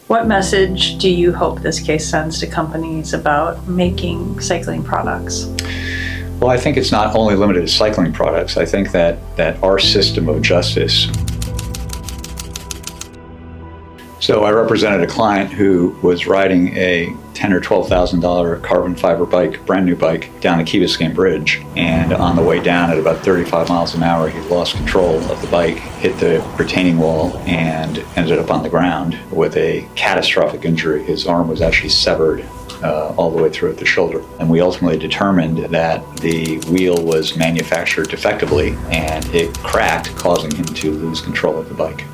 What message do you hope this case sends to companies about making cycling products? Well, I think it's not only limited to cycling products. I think that our system of justice. So I represented a client who was riding a $10,000 or $12,000 carbon fiber bike, brand new bike, down the Key Biscayne Bridge. And on the way down at about 35 miles an hour, he lost control of the bike, hit the retaining wall, and ended up on the ground with a catastrophic injury. His arm was actually severed all the way through at the shoulder. And we ultimately determined that the wheel was manufactured defectively and it cracked, causing him to lose control of the bike.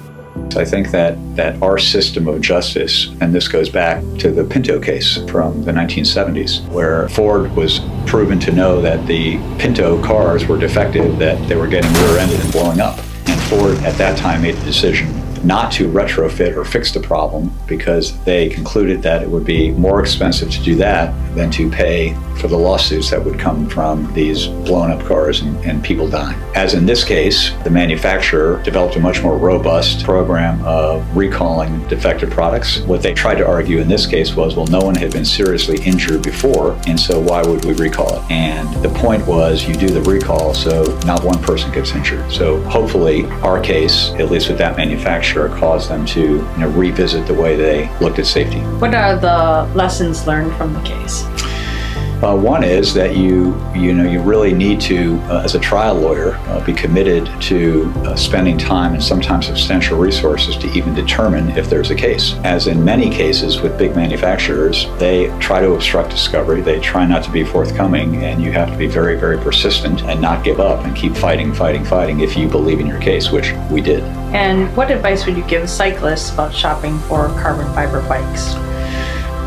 So I think that our system of justice, and this goes back to the Pinto case from the 1970s, where Ford was proven to know that the Pinto cars were defective, that they were getting rear-ended and blowing up. And Ford at that time made the decision not to retrofit or fix the problem because they concluded that it would be more expensive to do that than to pay for the lawsuits that would come from these blown-up cars and people dying. As in this case, the manufacturer developed a much more robust program of recalling defective products. What they tried to argue in this case was, well, no one had been seriously injured before, and so why would we recall it? And the point was, you do the recall so not one person gets injured. So hopefully our case, at least with that manufacturer, caused them to revisit the way they looked at safety. What are the lessons learned from the case? One is that you really need to, as a trial lawyer, be committed to spending time and sometimes substantial resources to even determine if there's a case. As in many cases with big manufacturers, they try to obstruct discovery, they try not to be forthcoming, and you have to be very, very persistent and not give up and keep fighting if you believe in your case, which we did. And what advice would you give cyclists about shopping for carbon fiber bikes?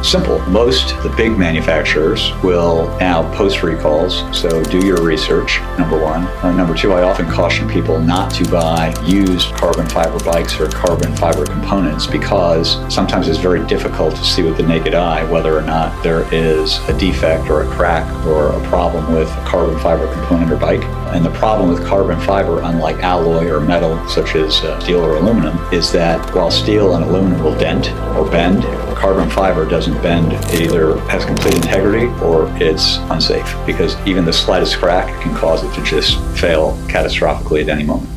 Simple. Most of the big manufacturers will now post recalls, so do your research, number one. Number two, I often caution people not to buy used carbon fiber bikes or carbon fiber components because sometimes it's very difficult to see with the naked eye whether or not there is a defect or a crack or a problem with a carbon fiber component or bike. And the problem with carbon fiber, unlike alloy or metal such as steel or aluminum, is that while steel and aluminum will dent or bend, carbon fiber doesn't bend. It either has complete integrity or it's unsafe because even the slightest crack can cause it to just fail catastrophically at any moment.